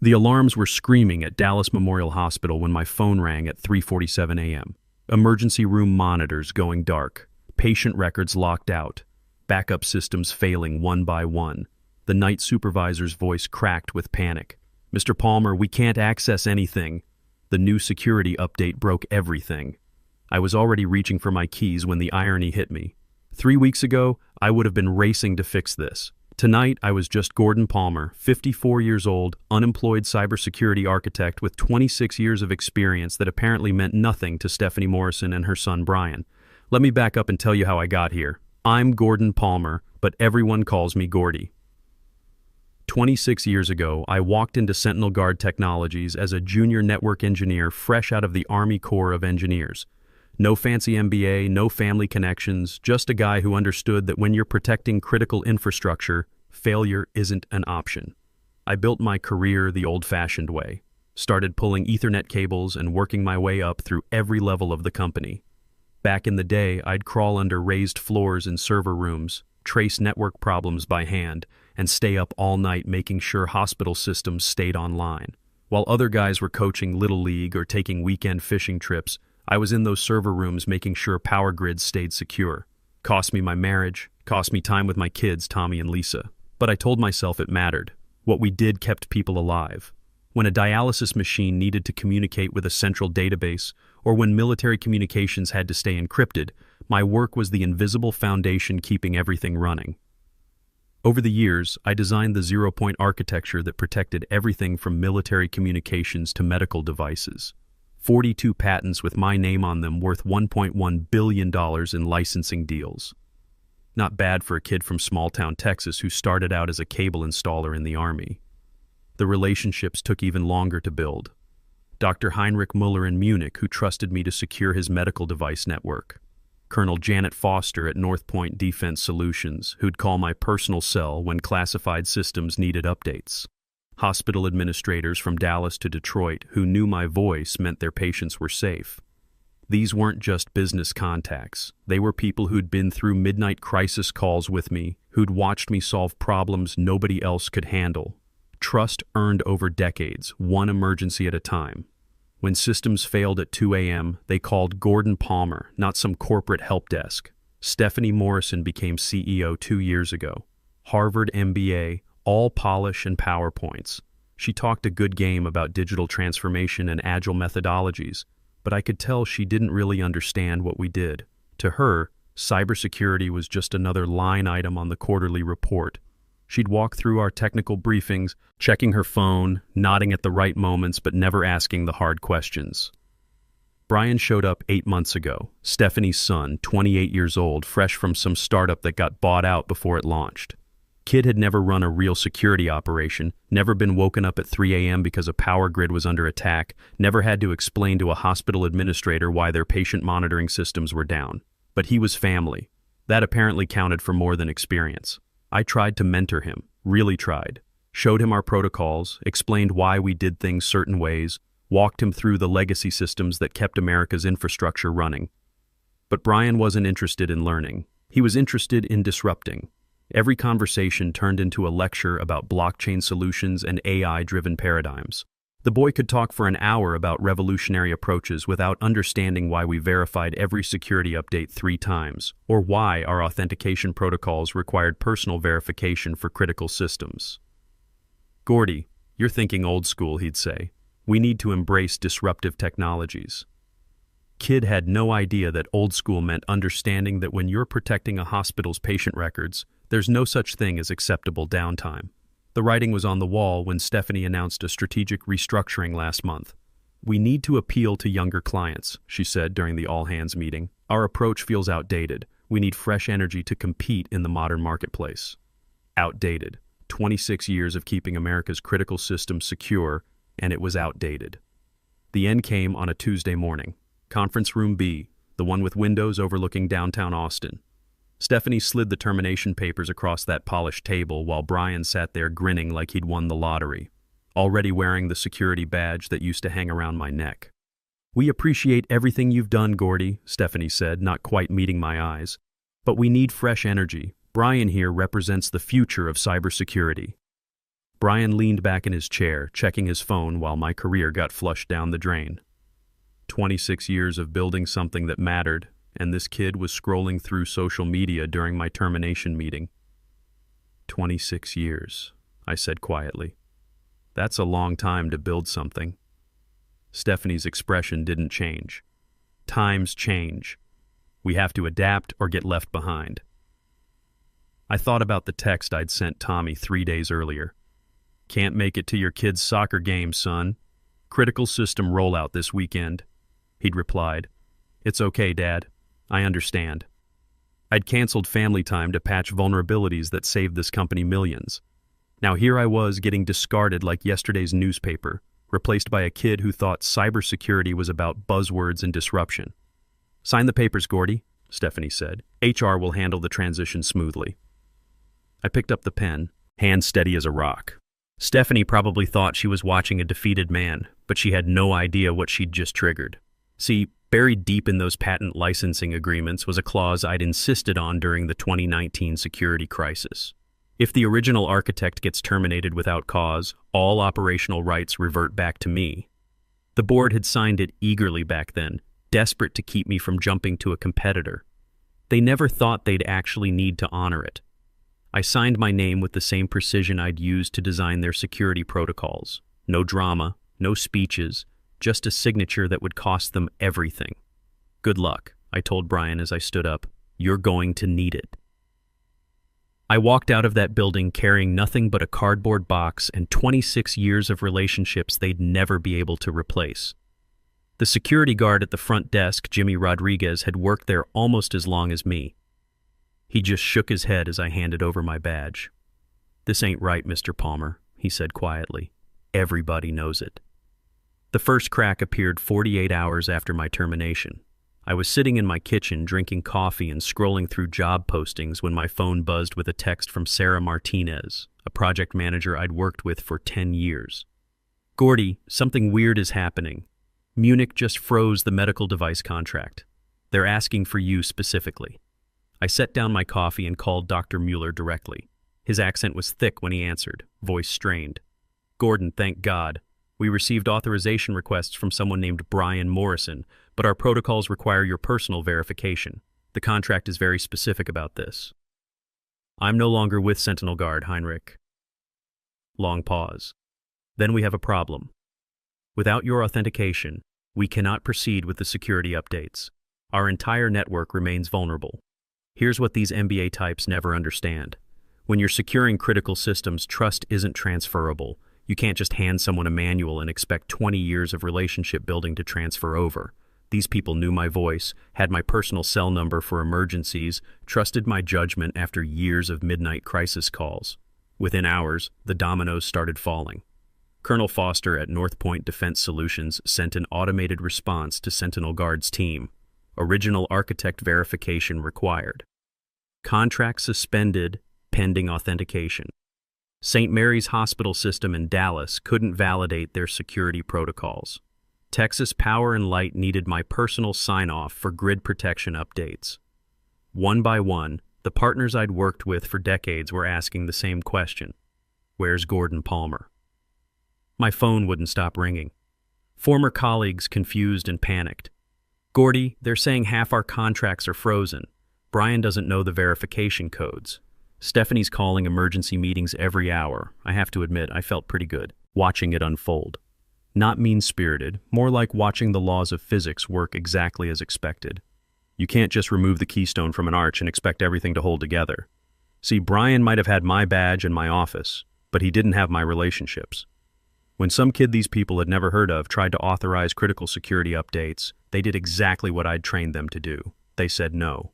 The alarms were screaming at Dallas Memorial Hospital when my phone rang at 3:47 a.m. Emergency room monitors going dark, patient records locked out, backup systems failing one by one. The night supervisor's voice cracked with panic. "Mr. Palmer, we can't access anything." The new security update broke everything. I was already reaching for my keys when the irony hit me. 3 weeks ago, I would have been racing to fix this. Tonight, I was just Gordon Palmer, 54 years old, unemployed cybersecurity architect with 26 years of experience that apparently meant nothing to Stephanie Morrison and her son Brian. Let me back up and tell you how I got here. I'm Gordon Palmer, but everyone calls me Gordy. 26 years ago, I walked into Sentinel Guard Technologies as a junior network engineer fresh out of the Army Corps of Engineers. No fancy MBA, no family connections, just a guy who understood that when you're protecting critical infrastructure, failure isn't an option. I built my career the old-fashioned way, started pulling Ethernet cables and working my way up through every level of the company. Back in the day, I'd crawl under raised floors in server rooms, trace network problems by hand, and stay up all night making sure hospital systems stayed online. While other guys were coaching Little League or taking weekend fishing trips, I was in those server rooms making sure power grids stayed secure. Cost me my marriage, cost me time with my kids, Tommy and Lisa. But I told myself it mattered. What we did kept people alive. When a dialysis machine needed to communicate with a central database, or when military communications had to stay encrypted, my work was the invisible foundation keeping everything running. Over the years, I designed the zero-point architecture that protected everything from military communications to medical devices. 42 patents with my name on them worth $1.1 billion in licensing deals. Not bad for a kid from small-town Texas who started out as a cable installer in the Army. The relationships took even longer to build. Dr. Heinrich Müller in Munich, who trusted me to secure his medical device network. Colonel Janet Foster at North Point Defense Solutions, who'd call my personal cell when classified systems needed updates. Hospital administrators from Dallas to Detroit who knew my voice meant their patients were safe. These weren't just business contacts. They were people who'd been through midnight crisis calls with me, who'd watched me solve problems nobody else could handle. Trust earned over decades, one emergency at a time. When systems failed at 2 a.m., they called Gordon Palmer, not some corporate help desk. Stephanie Morrison became CEO 2 years ago. Harvard MBA, all polish and PowerPoints. She talked a good game about digital transformation and agile methodologies, but I could tell she didn't really understand what we did. To her, cybersecurity was just another line item on the quarterly report. She'd walk through our technical briefings, checking her phone, nodding at the right moments, but never asking the hard questions. Brian showed up 8 months ago, Stephanie's son, 28 years old, fresh from some startup that got bought out before it launched. Kid had never run a real security operation, never been woken up at 3 a.m. because a power grid was under attack, never had to explain to a hospital administrator why their patient monitoring systems were down. But he was family. That apparently counted for more than experience. I tried to mentor him, really tried. Showed him our protocols, explained why we did things certain ways, walked him through the legacy systems that kept America's infrastructure running. But Brian wasn't interested in learning. He was interested in disrupting. Every conversation turned into a lecture about blockchain solutions and AI-driven paradigms. The boy could talk for an hour about revolutionary approaches without understanding why we verified every security update 3 times, or why our authentication protocols required personal verification for critical systems. "Gordy, you're thinking old school," he'd say. "We need to embrace disruptive technologies." Kid had no idea that old school meant understanding that when you're protecting a hospital's patient records, there's no such thing as acceptable downtime. The writing was on the wall when Stephanie announced a strategic restructuring last month. "We need to appeal to younger clients," she said during the all-hands meeting. "Our approach feels outdated. We need fresh energy to compete in the modern marketplace." Outdated. 26 years of keeping America's critical systems secure, and it was outdated. The end came on a Tuesday morning. Conference Room B, the one with windows overlooking downtown Austin. Stephanie slid the termination papers across that polished table while Brian sat there grinning like he'd won the lottery, already wearing the security badge that used to hang around my neck. "We appreciate everything you've done, Gordy," Stephanie said, not quite meeting my eyes. "But we need fresh energy. Brian here represents the future of cybersecurity." Brian leaned back in his chair, checking his phone while my career got flushed down the drain. 26 years of building something that mattered, and this kid was scrolling through social media during my termination meeting. 26 years, I said quietly. That's a long time to build something. Stephanie's expression didn't change. Times change. We have to adapt or get left behind. I thought about the text I'd sent Tommy 3 days earlier. Can't make it to your kid's soccer game, son. Critical system rollout this weekend. He'd replied, It's okay, Dad. I understand. I'd canceled family time to patch vulnerabilities that saved this company millions. Now here I was getting discarded like yesterday's newspaper, replaced by a kid who thought cybersecurity was about buzzwords and disruption. Sign the papers, Gordy, Stephanie said. HR will handle the transition smoothly. I picked up the pen, hand steady as a rock. Stephanie probably thought she was watching a defeated man, but she had no idea what she'd just triggered. See, buried deep in those patent licensing agreements was a clause I'd insisted on during the 2019 security crisis. If the original architect gets terminated without cause, all operational rights revert back to me. The board had signed it eagerly back then, desperate to keep me from jumping to a competitor. They never thought they'd actually need to honor it. I signed my name with the same precision I'd used to design their security protocols. No drama, no speeches, just a signature that would cost them everything. Good luck, I told Brian as I stood up. You're going to need it. I walked out of that building carrying nothing but a cardboard box and 26 years of relationships they'd never be able to replace. The security guard at the front desk, Jimmy Rodriguez, had worked there almost as long as me. He just shook his head as I handed over my badge. This ain't right, Mr. Palmer, he said quietly. Everybody knows it. The first crack appeared 48 hours after my termination. I was sitting in my kitchen drinking coffee and scrolling through job postings when my phone buzzed with a text from Sarah Martinez, a project manager I'd worked with for 10 years. Gordy, something weird is happening. Munich just froze the medical device contract. They're asking for you specifically. I set down my coffee and called Dr. Mueller directly. His accent was thick when he answered, voice strained. Gordon, thank God. We received authorization requests from someone named Brian Morrison, but our protocols require your personal verification. The contract is very specific about this. I'm no longer with Sentinel Guard, Heinrich. Long pause. Then we have a problem. Without your authentication, we cannot proceed with the security updates. Our entire network remains vulnerable. Here's what these MBA types never understand. When you're securing critical systems, trust isn't transferable. You can't just hand someone a manual and expect 20 years of relationship building to transfer over. These people knew my voice, had my personal cell number for emergencies, trusted my judgment after years of midnight crisis calls. Within hours, the dominoes started falling. Colonel Foster at North Point Defense Solutions sent an automated response to Sentinel Guard's team. Original architect verification required. Contract suspended, pending authentication. St. Mary's Hospital System in Dallas couldn't validate their security protocols. Texas Power and Light needed my personal sign-off for grid protection updates. One by one, the partners I'd worked with for decades were asking the same question. Where's Gordon Palmer? My phone wouldn't stop ringing. Former colleagues confused and panicked. Gordy, they're saying half our contracts are frozen. Brian doesn't know the verification codes. Stephanie's calling emergency meetings every hour. I have to admit, I felt pretty good, watching it unfold. Not mean-spirited, more like watching the laws of physics work exactly as expected. You can't just remove the keystone from an arch and expect everything to hold together. See, Brian might have had my badge and my office, but he didn't have my relationships. When some kid these people had never heard of tried to authorize critical security updates, they did exactly what I'd trained them to do. They said no.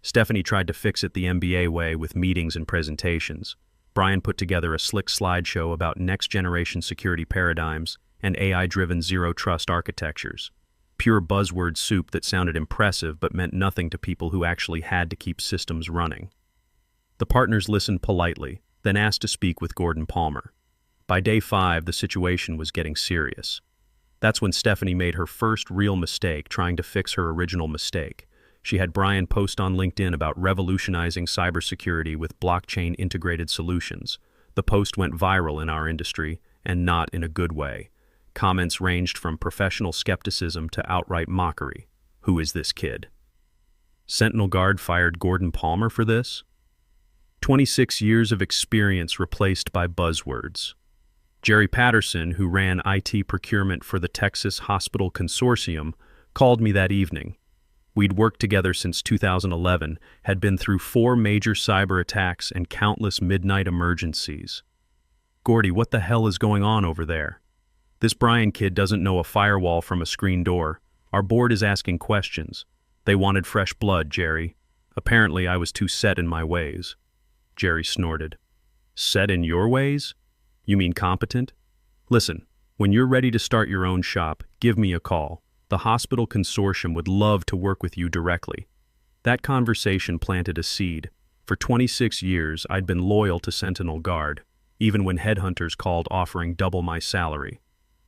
Stephanie tried to fix it the MBA way with meetings and presentations. Brian put together a slick slideshow about next-generation security paradigms and AI-driven zero-trust architectures. Pure buzzword soup that sounded impressive but meant nothing to people who actually had to keep systems running. The partners listened politely, then asked to speak with Gordon Palmer. By day 5, the situation was getting serious. That's when Stephanie made her first real mistake trying to fix her original mistake. She had Brian post on LinkedIn about revolutionizing cybersecurity with blockchain-integrated solutions. The post went viral in our industry, and not in a good way. Comments ranged from professional skepticism to outright mockery. Who is this kid? Sentinel Guard fired Gordon Palmer for this? 26 years of experience replaced by buzzwords. Jerry Patterson, who ran IT procurement for the Texas Hospital Consortium, called me that evening. We'd worked together since 2011, had been through 4 major cyber attacks and countless midnight emergencies. Gordy, what the hell is going on over there? This Brian kid doesn't know a firewall from a screen door. Our board is asking questions. They wanted fresh blood, Jerry. Apparently I was too set in my ways. Jerry snorted. Set in your ways? You mean competent? Listen, when you're ready to start your own shop, give me a call. The hospital consortium would love to work with you directly. That conversation planted a seed. For 26 years, I'd been loyal to Sentinel Guard, even when headhunters called offering double my salary.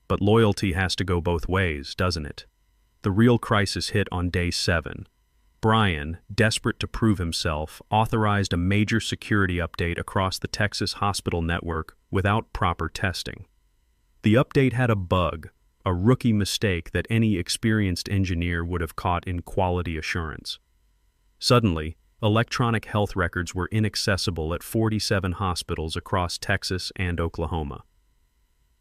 But loyalty has to go both ways, doesn't it? The real crisis hit on day 7. Brian, desperate to prove himself, authorized a major security update across the Texas hospital network without proper testing. The update had a bug, a rookie mistake that any experienced engineer would have caught in quality assurance. Suddenly, electronic health records were inaccessible at 47 hospitals across Texas and Oklahoma.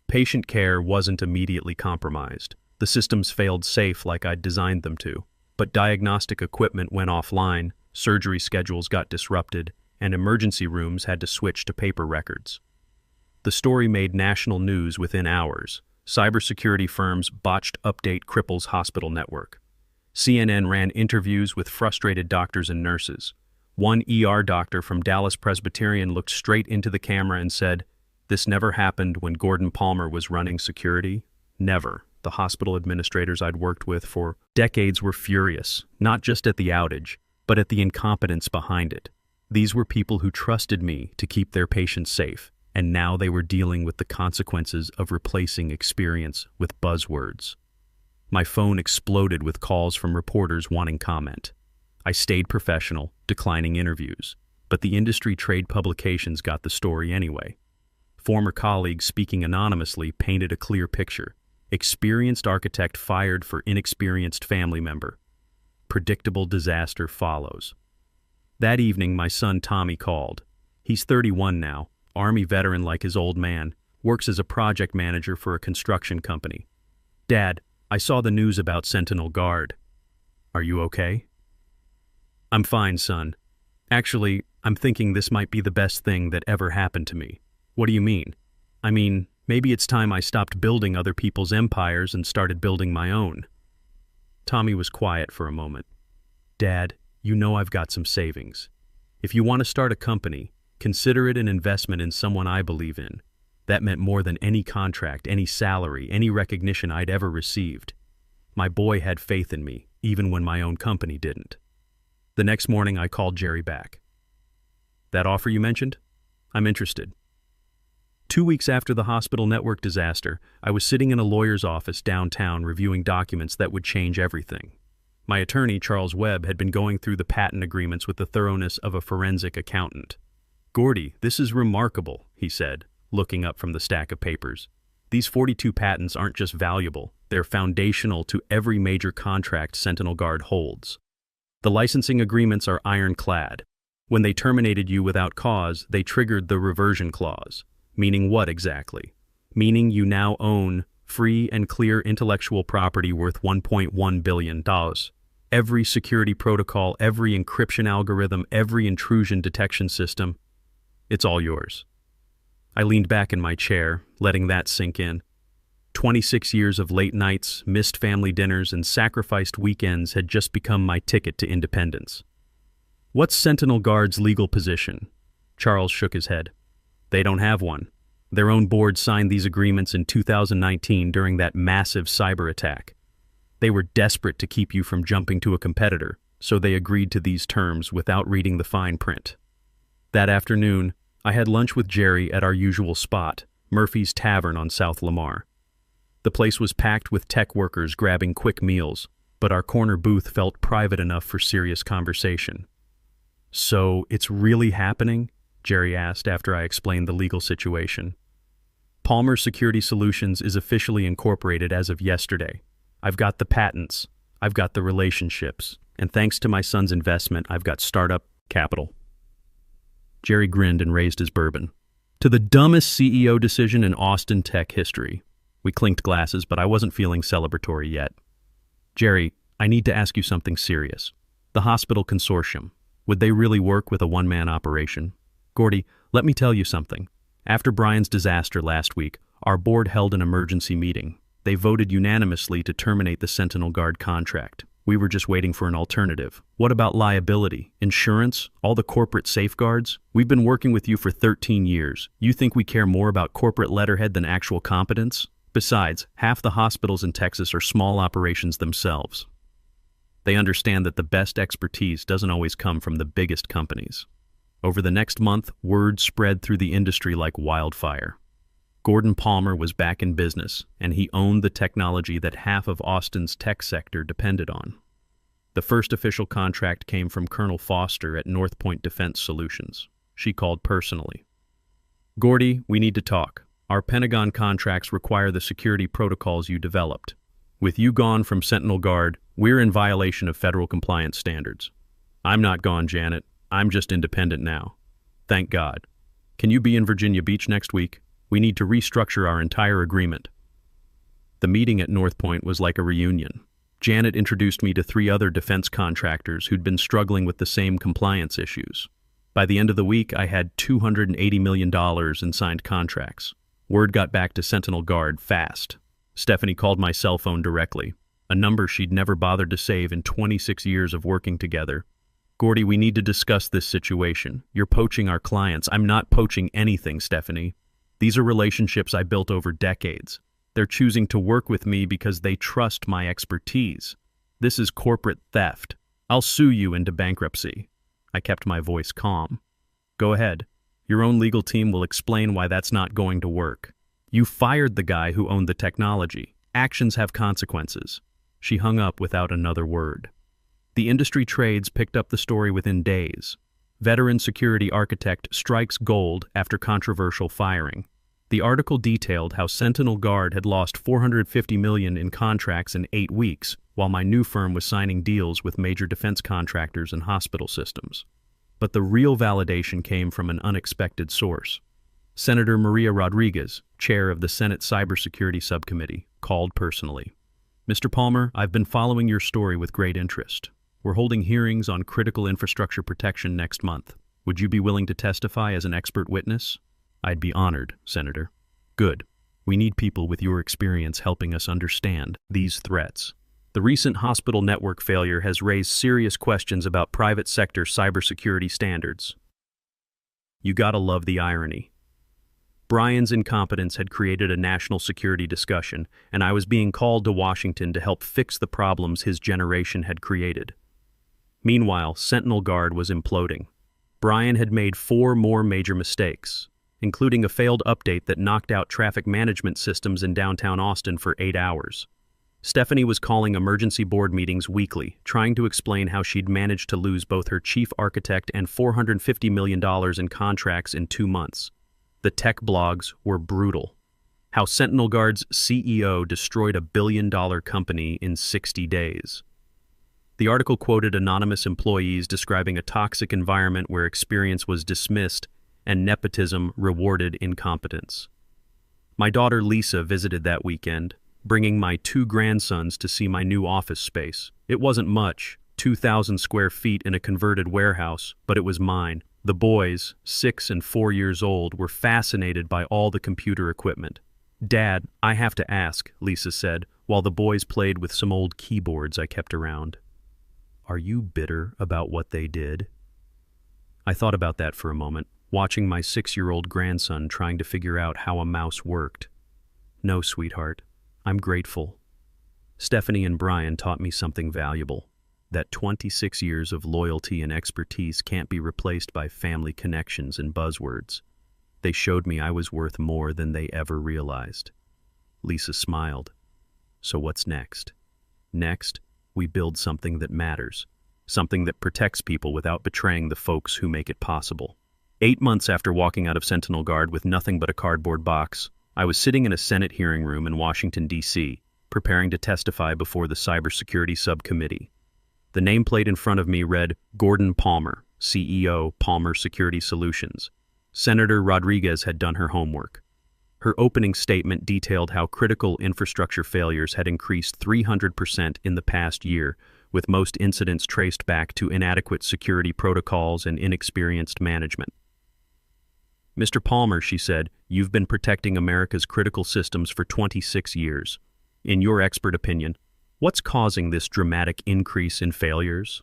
Patient care wasn't immediately compromised. The systems failed safe like I'd designed them to. But diagnostic equipment went offline, surgery schedules got disrupted, and emergency rooms had to switch to paper records. The story made national news within hours. Cybersecurity firms botched update cripples hospital network. CNN ran interviews with frustrated doctors and nurses. One ER doctor from Dallas Presbyterian looked straight into the camera and said, "This never happened when Gordon Palmer was running security. Never." The hospital administrators I'd worked with for decades were furious, not just at the outage, but at the incompetence behind it. These were people who trusted me to keep their patients safe, and now they were dealing with the consequences of replacing experience with buzzwords. My phone exploded with calls from reporters wanting comment. I stayed professional, declining interviews, but the industry trade publications got the story anyway. Former colleagues speaking anonymously painted a clear picture. Experienced architect fired for inexperienced family member. Predictable disaster follows. That evening, my son Tommy called. He's 31 now, Army veteran like his old man, works as a project manager for a construction company. Dad, I saw the news about Sentinel Guard. Are you okay? I'm fine, son. Actually, I'm thinking this might be the best thing that ever happened to me. What do you mean? I mean, maybe it's time I stopped building other people's empires and started building my own. Tommy was quiet for a moment. Dad, you know I've got some savings. If you want to start a company, consider it an investment in someone I believe in. That meant more than any contract, any salary, any recognition I'd ever received. My boy had faith in me, even when my own company didn't. The next morning I called Jerry back. That offer you mentioned? I'm interested. 2 weeks after the hospital network disaster, I was sitting in a lawyer's office downtown reviewing documents that would change everything. My attorney, Charles Webb, had been going through the patent agreements with the thoroughness of a forensic accountant. Gordy, this is remarkable, he said, looking up from the stack of papers. These 42 patents aren't just valuable, they're foundational to every major contract Sentinel Guard holds. The licensing agreements are ironclad. When they terminated you without cause, they triggered the reversion clause. Meaning what exactly? Meaning you now own free and clear intellectual property worth $1.1 billion. Every security protocol, every encryption algorithm, every intrusion detection system, it's all yours. I leaned back in my chair, letting that sink in. 26 years of late nights, missed family dinners, and sacrificed weekends had just become my ticket to independence. What's Sentinel Guard's legal position? Charles shook his head. They don't have one. Their own board signed these agreements in 2019 during that massive cyber attack. They were desperate to keep you from jumping to a competitor, so they agreed to these terms without reading the fine print. That afternoon, I had lunch with Jerry at our usual spot, Murphy's Tavern on South Lamar. The place was packed with tech workers grabbing quick meals, but our corner booth felt private enough for serious conversation. So, it's really happening? Jerry asked after I explained the legal situation. Palmer Security Solutions is officially incorporated as of yesterday. I've got the patents, I've got the relationships, and thanks to my son's investment, I've got startup capital. Jerry grinned and raised his bourbon. To the dumbest CEO decision in Austin tech history. We clinked glasses, but I wasn't feeling celebratory yet. Jerry, I need to ask you something serious. The hospital consortium, would they really work with a one-man operation? Gordy, let me tell you something. After Brian's disaster last week, our board held an emergency meeting. They voted unanimously to terminate the Sentinel Guard contract. We were just waiting for an alternative. What about liability, insurance, all the corporate safeguards? We've been working with you for 13 years. You think we care more about corporate letterhead than actual competence? Besides, half the hospitals in Texas are small operations themselves. They understand that the best expertise doesn't always come from the biggest companies. Over the next month, word spread through the industry like wildfire. Gordon Palmer was back in business, and he owned the technology that half of Austin's tech sector depended on. The first official contract came from Colonel Foster at North Point Defense Solutions. She called personally. Gordy, we need to talk. Our Pentagon contracts require the security protocols you developed. With you gone from Sentinel Guard, we're in violation of federal compliance standards. I'm not gone, Janet. I'm just independent now. Thank God. Can you be in Virginia Beach next week? We need to restructure our entire agreement. The meeting at North Point was like a reunion. Janet introduced me to 3 other defense contractors who'd been struggling with the same compliance issues. By the end of the week, I had $280 million in signed contracts. Word got back to Sentinel Guard fast. Stephanie called my cell phone directly, a number she'd never bothered to save in 26 years of working together. Gordy, we need to discuss this situation. You're poaching our clients. I'm not poaching anything, Stephanie. These are relationships I built over decades. They're choosing to work with me because they trust my expertise. This is corporate theft. I'll sue you into bankruptcy. I kept my voice calm. Go ahead. Your own legal team will explain why that's not going to work. You fired the guy who owned the technology. Actions have consequences. She hung up without another word. The industry trades picked up the story within days. Veteran security architect strikes gold after controversial firing. The article detailed how Sentinel Guard had lost $450 million in contracts in 8 weeks, while my new firm was signing deals with major defense contractors and hospital systems. But the real validation came from an unexpected source. Senator Maria Rodriguez, chair of the Senate Cybersecurity Subcommittee, called personally. Mr. Palmer, I've been following your story with great interest. We're holding hearings on critical infrastructure protection next month. Would you be willing to testify as an expert witness? I'd be honored, Senator. Good. We need people with your experience helping us understand these threats. The recent hospital network failure has raised serious questions about private sector cybersecurity standards. You gotta love the irony. Brian's incompetence had created a national security discussion, and I was being called to Washington to help fix the problems his generation had created. Meanwhile, Sentinel Guard was imploding. Brian had made 4 more major mistakes, including a failed update that knocked out traffic management systems in downtown Austin for 8 hours. Stephanie was calling emergency board meetings weekly, trying to explain how she'd managed to lose both her chief architect and $450 million in contracts in 2 months. The tech blogs were brutal. How Sentinel Guard's CEO destroyed a billion-dollar company in 60 days. The article quoted anonymous employees describing a toxic environment where experience was dismissed and nepotism rewarded incompetence. My daughter Lisa visited that weekend, bringing my 2 grandsons to see my new office space. It wasn't much, 2,000 square feet in a converted warehouse, but it was mine. The boys, 6 and 4 years old, were fascinated by all the computer equipment. Dad, I have to ask, Lisa said, while the boys played with some old keyboards I kept around. Are you bitter about what they did? I thought about that for a moment, watching my 6-year-old grandson trying to figure out how a mouse worked. No, sweetheart, I'm grateful. Stephanie and Brian taught me something valuable, that 26 years of loyalty and expertise can't be replaced by family connections and buzzwords. They showed me I was worth more than they ever realized. Lisa smiled. So what's next? Next, we build something that matters, something that protects people without betraying the folks who make it possible. 8 months after walking out of Sentinel Guard with nothing but a cardboard box, I was sitting in a Senate hearing room in Washington, D.C., preparing to testify before the Cybersecurity Subcommittee. The nameplate in front of me read Gordon Palmer, CEO, Palmer Security Solutions. Senator Rodriguez had done her homework. Her opening statement detailed how critical infrastructure failures had increased 300% in the past year, with most incidents traced back to inadequate security protocols and inexperienced management. Mr. Palmer, she said, you've been protecting America's critical systems for 26 years. In your expert opinion, what's causing this dramatic increase in failures?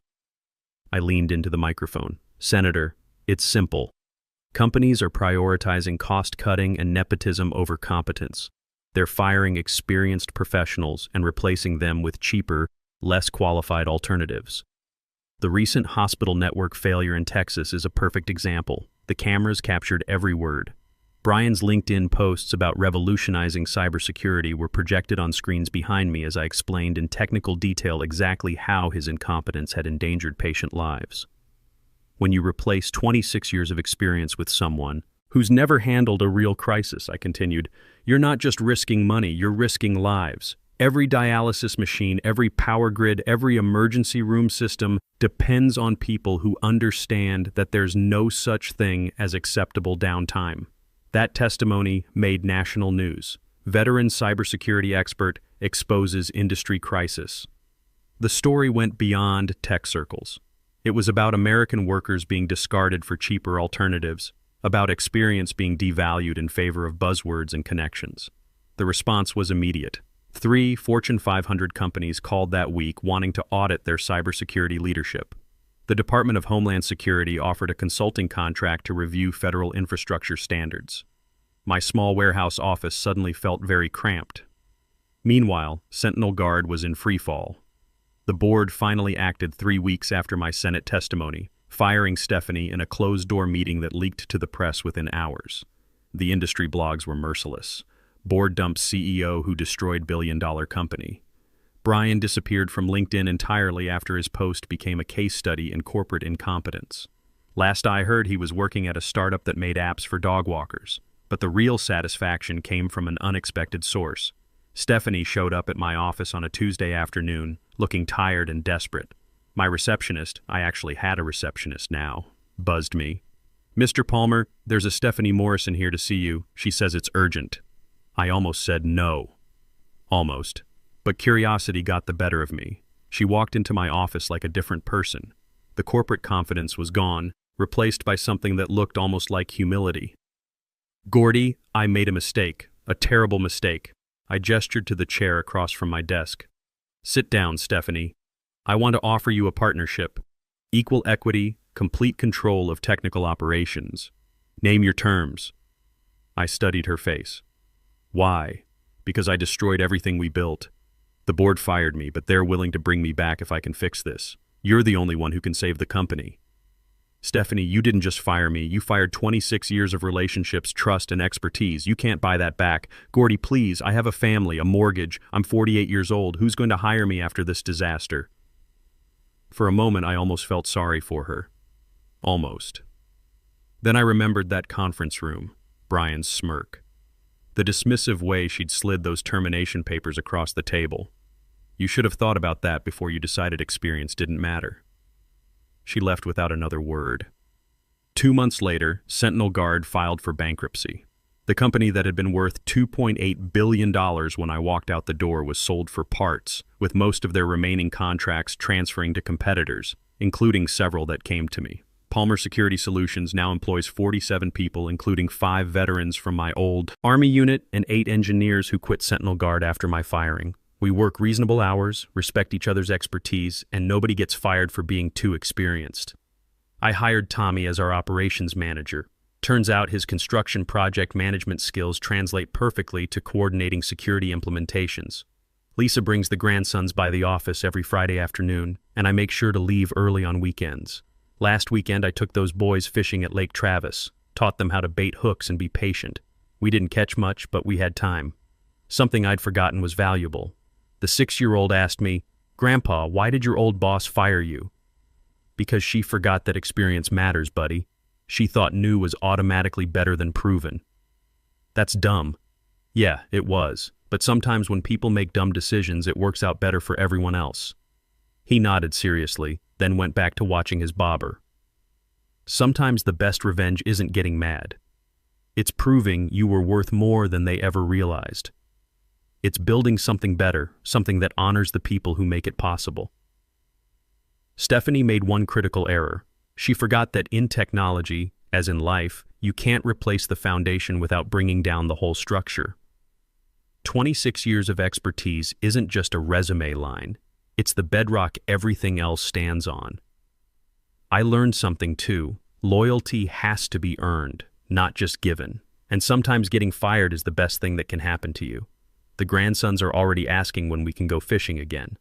I leaned into the microphone. Senator, it's simple. Companies are prioritizing cost-cutting and nepotism over competence. They're firing experienced professionals and replacing them with cheaper, less qualified alternatives. The recent hospital network failure in Texas is a perfect example. The cameras captured every word. Brian's LinkedIn posts about revolutionizing cybersecurity were projected on screens behind me as I explained in technical detail exactly how his incompetence had endangered patient lives. When you replace 26 years of experience with someone who's never handled a real crisis, I continued, you're not just risking money, you're risking lives. Every dialysis machine, every power grid, every emergency room system depends on people who understand that there's no such thing as acceptable downtime. That testimony made national news. Veteran cybersecurity expert exposes industry crisis. The story went beyond tech circles. It was about American workers being discarded for cheaper alternatives, about experience being devalued in favor of buzzwords and connections. The response was immediate. 3 Fortune 500 companies called that week wanting to audit their cybersecurity leadership. The Department of Homeland Security offered a consulting contract to review federal infrastructure standards. My small warehouse office suddenly felt very cramped. Meanwhile, Sentinel Guard was in free fall. The board finally acted 3 weeks after my Senate testimony, firing Stephanie in a closed-door meeting that leaked to the press within hours. The industry blogs were merciless. Board dumps CEO who destroyed billion-dollar company. Brian disappeared from LinkedIn entirely after his post became a case study in corporate incompetence. Last I heard, he was working at a startup that made apps for dog walkers. But the real satisfaction came from an unexpected source. Stephanie showed up at my office on a Tuesday afternoon, looking tired and desperate. My receptionist, I actually had a receptionist now, buzzed me. Mr. Palmer, there's a Stephanie Morrison here to see you. She says it's urgent. I almost said no. Almost. But curiosity got the better of me. She walked into my office like a different person. The corporate confidence was gone, replaced by something that looked almost like humility. Gordy, I made a mistake, a terrible mistake. I gestured to the chair across from my desk. Sit down, Stephanie. I want to offer you a partnership. Equal equity, complete control of technical operations. Name your terms. I studied her face. Why? Because I destroyed everything we built. The board fired me, but they're willing to bring me back if I can fix this. You're the only one who can save the company. Stephanie, you didn't just fire me. You fired 26 years of relationships, trust, and expertise. You can't buy that back. Gordy, please, I have a family, a mortgage. I'm 48 years old. Who's going to hire me after this disaster? For a moment, I almost felt sorry for her. Almost. Then I remembered that conference room, Brian's smirk. The dismissive way she'd slid those termination papers across the table. You should have thought about that before you decided experience didn't matter. She left without another word. 2 months later, Sentinel Guard filed for bankruptcy. The company that had been worth $2.8 billion when I walked out the door was sold for parts, with most of their remaining contracts transferring to competitors, including several that came to me. Palmer Security Solutions now employs 47 people, including 5 veterans from my old Army unit and 8 engineers who quit Sentinel Guard after my firing. We work reasonable hours, respect each other's expertise, and nobody gets fired for being too experienced. I hired Tommy as our operations manager. Turns out his construction project management skills translate perfectly to coordinating security implementations. Lisa brings the grandsons by the office every Friday afternoon, and I make sure to leave early on weekends. Last weekend, I took those boys fishing at Lake Travis, taught them how to bait hooks and be patient. We didn't catch much, but we had time. Something I'd forgotten was valuable. The 6-year-old asked me, "Grandpa, why did your old boss fire you?" Because she forgot that experience matters, buddy. She thought new was automatically better than proven. That's dumb. Yeah, it was. But sometimes when people make dumb decisions, it works out better for everyone else. He nodded seriously, then went back to watching his bobber. Sometimes the best revenge isn't getting mad. It's proving you were worth more than they ever realized. It's building something better, something that honors the people who make it possible. Stephanie made one critical error. She forgot that in technology, as in life, you can't replace the foundation without bringing down the whole structure. 26 years of expertise isn't just a resume line. It's the bedrock everything else stands on. I learned something too. Loyalty has to be earned, not just given. And sometimes getting fired is the best thing that can happen to you. The grandsons are already asking when we can go fishing again.